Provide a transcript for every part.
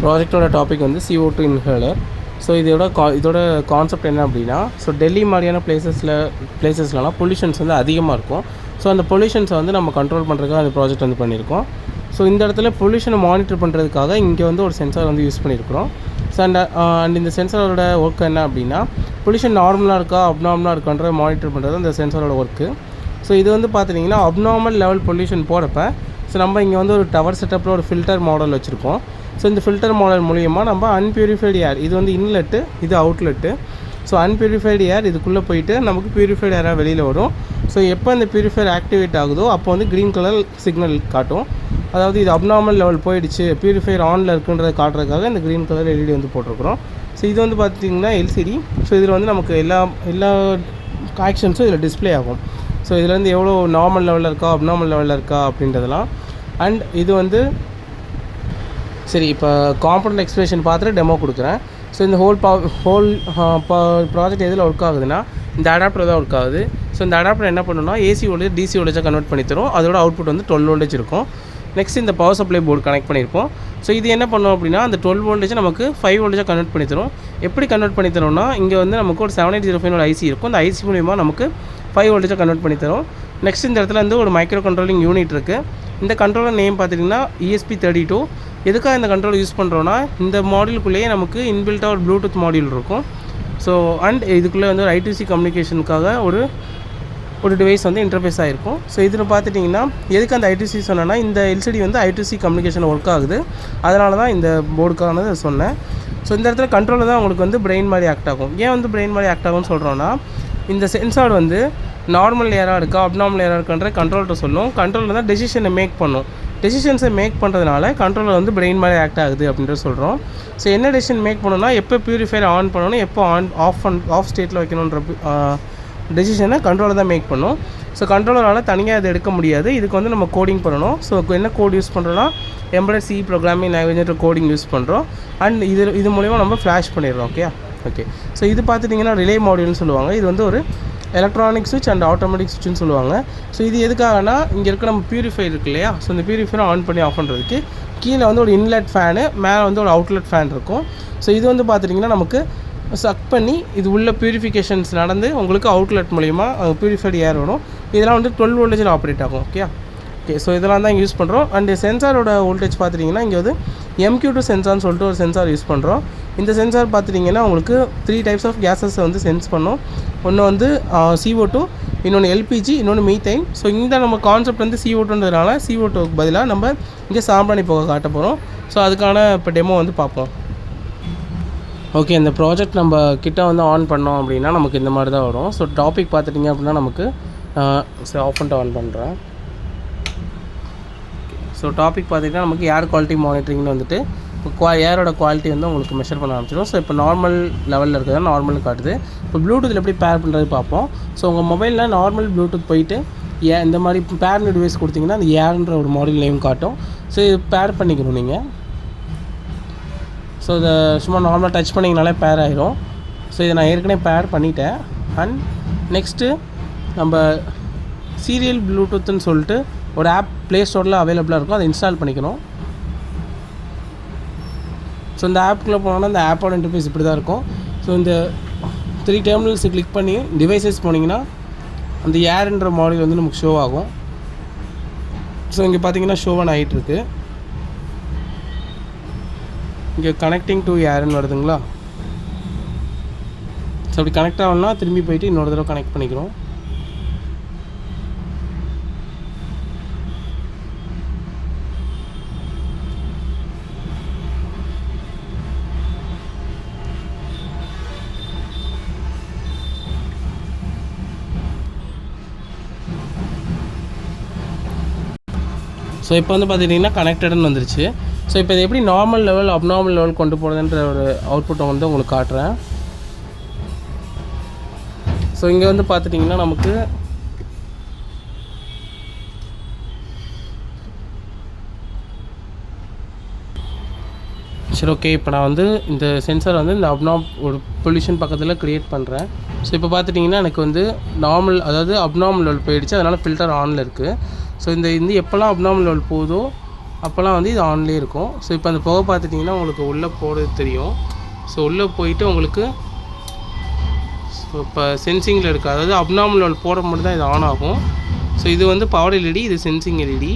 ப்ராஜெக்டோட topic வந்து CO2 inhaler. So இதோட concept என்ன அப்படின்னா, ஸோ டெல்லி மாதிரியான பிளேசஸ்லலாம் பொல்யூஷன்ஸ் வந்து அதிகமாக இருக்கும். ஸோ அந்த பொல்யூஷன்ஸை வந்து நம்ம கண்ட்ரோல் பண்ணுறதுக்காக அந்த ப்ராஜெக்ட் வந்து பண்ணியிருக்கோம். ஸோ இந்த இடத்துல பொல்யூஷனை மானிட்டர் பண்ணுறதுக்காக இங்கே வந்து ஒரு சென்சார் வந்து யூஸ் பண்ணியிருக்கிறோம். ஸோ அண்ட் இந்த சென்சாரோட ஒர்க் என்ன அப்படின்னா, பொல்யூஷன் நார்மலாக இருக்கா அப்நார்மலாக இருக்கான்ற மானிட்டர் பண்ணுறது அந்த சென்சாரோட ஒர்க்கு. ஸோ இது வந்து பார்த்துட்டிங்கன்னா அப்நார்மல் லெவல் பொல்யூஷன் போகிறப்ப ஸோ நம்ம இங்கே வந்து ஒரு டவர் செட்டப்பில் ஒரு ஃபில்டர் மாடல் வச்சுருக்கோம். ஸோ இந்த ஃபில்டர் மாடல் மூலிமா நம்ம அன்பியூரிஃபைடு ஏர், இது வந்து இன்லெட்டு, இது அவுட்லெட்டு. ஸோ அன்பியூரிஃபைடு ஏர் இதுக்குள்ளே போயிட்டு நமக்கு பியூரிஃபைடு ஏராக வெளியில் வரும். ஸோ எப்போ இந்த பியூரிஃபையர் ஆக்டிவேட் ஆகுதோ அப்போ வந்து க்ரீன் கலர் சிக்னல் காட்டும். அதாவது இது அப்நார்மல் லெவல் போயிடுச்சு, பியூரிஃபையர் ஆனில் இருக்குன்றதை காட்டுறதுக்காக இந்த க்ரீன் கலர் எல்இடி வந்து போட்டிருக்கிறோம். ஸோ இது வந்து பார்த்திங்கன்னா எல்சிடி. ஸோ இதில் வந்து நமக்கு எல்லா ஆக்ஷன்ஸும் இதில் டிஸ்பிளே ஆகும். ஸோ இதில் வந்து எவ்வளோ நார்மல் லெவலில் இருக்கா அப்நார்மல் லெவலில் இருக்கா அப்படின்றதெல்லாம். அண்ட் இது வந்து சரி, இப்போ காம்பனண்ட் எக்ஸ்பிரஷன் பார்த்துட்டு டெமோ கொடுக்குறேன். ஸோ இந்த ஹோல் ப்ராஜெக்ட் எதில் ஒர்க் ஆகுதுன்னா இந்த அடாப்டர் தான் ஒர்க் ஆகுது. ஸோ இந்த அடாப்டர் என்ன பண்ணணும்னா ஏசி வோல்டேஜ் டிசி வோல்டேஜாக கன்வெர்ட் பண்ணி தரும். அதோட அவுட்புட் வந்து 12 வோல்டேஜ் இருக்கும். நெக்ஸ்ட் இந்த பவர் சப்ளை போர்டு கனெக்ட் பண்ணியிருப்போம். ஸோ இது என்ன பண்ணோம் அப்படின்னா அந்த 12 வோல்டேஜ் நமக்கு 5 வோல்டேஜாக கன்வெர்ட் பண்ணி தரும். எப்படி கன்வெர்ட் பண்ணி தரோம்னா இங்கே வந்து நமக்கு ஒரு 7805 ஐசி இருக்கும். அந்த ஐசி மூலிமா நமக்கு 5 வோல்டேஜாக கன்வெர்ட் பண்ணி தரும். நெக்ஸ்ட் இந்த இடத்துல வந்து ஒரு மைக்ரோ கண்ட்ரோலிங் யூனிட் இருக்குது. இந்த கண்ட்ரோலர் நேம் பார்த்திங்கன்னா ESP32. எதுக்காக இந்த கண்ட்ரோல் யூஸ் பண்ணுறோன்னா இந்த மாடியூலுக்குள்ளேயே நமக்கு இன்பில்ட்டாக ஒரு ப்ளூடூத் மாடியூல் இருக்கும். ஸோ அண்ட் இதுக்குள்ளே வந்து ஒரு I2C கம்யூனிகேஷனுக்காக ஒரு டிவைஸ் வந்து இன்டர்ஃபேஸ் ஆகிருக்கும். ஸோ இதில் பார்த்துட்டிங்கன்னா எதுக்கு அந்த I2C சொன்னேன்னா இந்த எல்சிடி வந்து I2C கம்யூனிகேஷன் ஒர்க் ஆகுது. அதனால தான் இந்த போர்டுக்கானது சொன்னேன். ஸோ இந்த இடத்துல கண்ட்ரோலில் தான் உங்களுக்கு வந்து பிரெயின் மாதிரி ஆக்ட் ஆகும். ஏன் வந்து பிரெயின் மாதிரி ஆக்ட் ஆகும்னு சொல்கிறோன்னா இந்த சென்சார் வந்து நார்மல் ஏராக இருக்கா அப்நார்மல் ஏராக இருக்கான்ற கண்ட்ரோல்கிட்ட சொல்லும். கண்ட்ரோலில் தான் டெசிஷனை மேக் பண்ணும். டெசிஷன்ஸை மேக் பண்ணுறதுனால கண்ட்ரோலர் வந்து பிரெயின் மாதிரி ஆக்ட் ஆகுது அப்படின்ற சொல்கிறோம். ஸோ என்ன டெசிஷன் மேக் பண்ணணும்னா எப்போ பியூரிஃபையர் ஆன் பண்ணணும், எப்போ ஆஃப் ஸ்டேட்டில் வைக்கணுன்ற டெசிஷனை கண்ட்ரோலர் தான் மேக் பண்ணும். ஸோ கண்ட்ரோலரால் தனியாக அதை எடுக்க முடியாது. இதுக்கு வந்து நம்ம கோடிங் பண்ணணும். ஸோ என்ன கோட் யூஸ் பண்ணுறோன்னா embedded C programming language coding use பண்ணுறோம். அண்ட் இது மூலிமா நம்ம ஃப்ளாஷ் பண்ணிடுறோம். ஓகே. ஸோ இது பார்த்துட்டிங்கன்னா ரிலே மாடியூல்னு சொல்லுவாங்க. இது வந்து ஒரு எலக்ட்ரானிக் சுவிட்ச் அண்ட் ஆட்டோமேட்டிக் சுவிட்ச்னு சொல்லுவாங்க. ஸோ இது எதுக்காகனா இங்கே இருக்க நம்ம பியூரிஃபையர் இருக்கு இல்லையா, ஸோ இந்த பியூரிஃபையரை ஆன் பண்ணி ஆஃப் பண்ணுறதுக்கு கீழே வந்து ஒரு இன்லெட் ஃபேனு, மேலே வந்து ஒரு அவுட்லெட் ஃபேன் இருக்கும். ஸோ இது வந்து பார்த்துட்டிங்கன்னா நமக்கு சக் பண்ணி இது உள்ள பியூரிஃபிகேஷன்ஸ் நடந்து உங்களுக்கு அவுட்லெட் மூலிமா பியூரிஃபைடு ஏர் வரும். இதெல்லாம் வந்து 12 வோல்டேஜில் ஆப்ரேட் ஆகும். ஓகே. ஸோ இதெல்லாம் தான் யூஸ் பண்ணுறோம். அண்ட் சென்சாரோட வோல்டேஜ் பார்த்துட்டிங்கன்னா இங்கே வந்து MQ2 சென்சார்னு சொல்லிட்டு ஒரு சென்சார் யூஸ் பண்ணுறோம். இந்த சென்சார் பார்த்துட்டிங்கன்னா உங்களுக்கு 3 டைப்ஸ் ஆஃப் கேஸஸை வந்து சென்ஸ் பண்ணும். ஒன்று வந்து CO2, இன்னொன்று LPG, இன்னொன்று மீத்தைன். ஸோ இந்த நம்ம கான்செப்ட் வந்து CO2ன்றதுனால CO2க்கு பதிலாக நம்ம இங்கே சாம்பிராணி புகை காட்ட போகிறோம். ஸோ அதுக்கான இப்போ டெமோ வந்து பார்ப்போம். ஓகே, இந்த ப்ராஜெக்ட் நம்ம கிட்ட வந்து ஆன் பண்ணோம் அப்படின்னா நமக்கு இந்த மாதிரி தான் வரும். ஸோ டாபிக் பார்த்துட்டிங்க அப்படின்னா நமக்கு ஆஃப் பண்ணிட்டு ஆன் பண்ணுறேன். ஸோ டாபிக் பார்த்திங்கன்னா நமக்கு ஏர் குவாலிட்டி மானிட்டரிங்னு வந்துட்டு ஏரோட குவாலிட்டி வந்து உங்களுக்கு மெஷர் பண்ண ஆரம்பிச்சிடும். ஸோ இப்போ நார்மல் லெவலில் இருக்கிறது நார்மல் காட்டுது. இப்போ ப்ளூடூத்தில் எப்படி பேர் பண்ணுறது பார்ப்போம். ஸோ உங்கள் மொபைலில் நார்மல் ப்ளூடூத் போயிட்டு இந்த மாதிரி பேர் டிவைஸ் கொடுத்திங்கன்னா அந்த ஏர்ன்ற ஒரு மாடல் நேம் காட்டும். ஸோ இது பேர் பண்ணிக்கணும் நீங்கள். ஸோ இதை சும்மா நார்மலாக டச் பண்ணிங்கனாலே பேர் ஆகிரும். ஸோ இதை நான் ஏற்கனவே பேர் பண்ணிட்டேன். அண்ட் நெக்ஸ்ட்டு நம்ம சீரியல் ப்ளூடூத்துன்னு சொல்லிட்டு ஒரு ஆப் ப்ளே ஸ்டோரில் அவைலபிளாக இருக்கும். அதை இன்ஸ்டால் பண்ணிக்கணும். ஸோ இந்த ஆப்புக்குள்ளே போனோன்னா இந்த ஆப்போட இன்டர்ஃபேஸ் இப்படி தான் இருக்கும். ஸோ இந்த 3 டெர்மினல்ஸ் கிளிக் பண்ணி டிவைசஸ் போனீங்கன்னா அந்த ஏர்ன்ற மாடல் வந்து நமக்கு ஷோ ஆகும். ஸோ இங்கே பார்த்தீங்கன்னா ஷோ ஆன் ஆகிட்டுருக்கு. இங்கே கனெக்டிங் டு ஏர்ன்னு வருதுங்களா. ஸோ அப்படி கனெக்ட் ஆகணும்னா திரும்பி போயிட்டு இன்னொரு தடவை கனெக்ட் பண்ணிக்கிறோம். ஸோ இப்போ வந்து பார்த்துட்டிங்கன்னா கனெக்டடுன்னு வந்துருச்சு. ஸோ இப்போ இது எப்படி நார்மல் லெவல் அப்நார்மல் லெவல் கொண்டு போகிறதுன்ற ஒரு அவுட்புட்டை வந்து உங்களுக்கு காட்டுறேன். ஸோ இங்கே வந்து பார்த்துட்டிங்கன்னா நமக்கு சரி ஓகே. இப்போ நான் வந்து இந்த சென்சார் வந்து இந்த ஒரு பொல்யூஷன் பக்கத்தில் க்ரியேட் பண்ணுறேன். ஸோ இப்போ பார்த்துட்டிங்கன்னா எனக்கு வந்து நார்மல், அதாவது அப்நார்மல் லெவல் போயிடுச்சு. அதனால் ஃபில்டர் ஆனில் இருக்குது. ஸோ இந்த எப்போல்லாம் அப்நார்மல் லெவல் போதோ அப்போல்லாம் வந்து இது ஆன்லேயே இருக்கும். ஸோ இப்போ அந்த புகை பார்த்துட்டிங்கன்னா உங்களுக்கு உள்ளே போகிறது தெரியும். ஸோ உள்ளே போயிட்டு உங்களுக்கு ஸோ இப்போ சென்சிங்கில் இருக்குது, அதாவது அப்நார்மல் லெவல் போட மட்டும் தான் இது ஆன் ஆகும். ஸோ இது வந்து பவர் எல்இடி, இது சென்சிங் எல்இடி.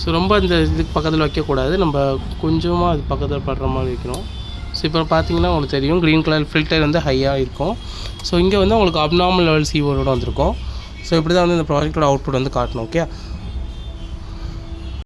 ஸோ ரொம்ப இந்த இதுக்கு பக்கத்தில் வைக்கக்கூடாது, நம்ம கொஞ்சமாக அது பக்கத்தில் படுற மாதிரி வைக்கணும். ஸோ இப்போ பார்த்தீங்கன்னா உங்களுக்கு தெரியும் க்ரீன் கலர் ஃபில்டர் வந்து ஹையாக இருக்கும். ஸோ இங்கே வந்து உங்களுக்கு அப்நார்மல் லெவல் CO வந்திருக்கும். ஸோ இப்படி தான் வந்து இந்த ப்ராஜெக்டோட அவுட்புட் வந்து காட்டணும். ஓகே.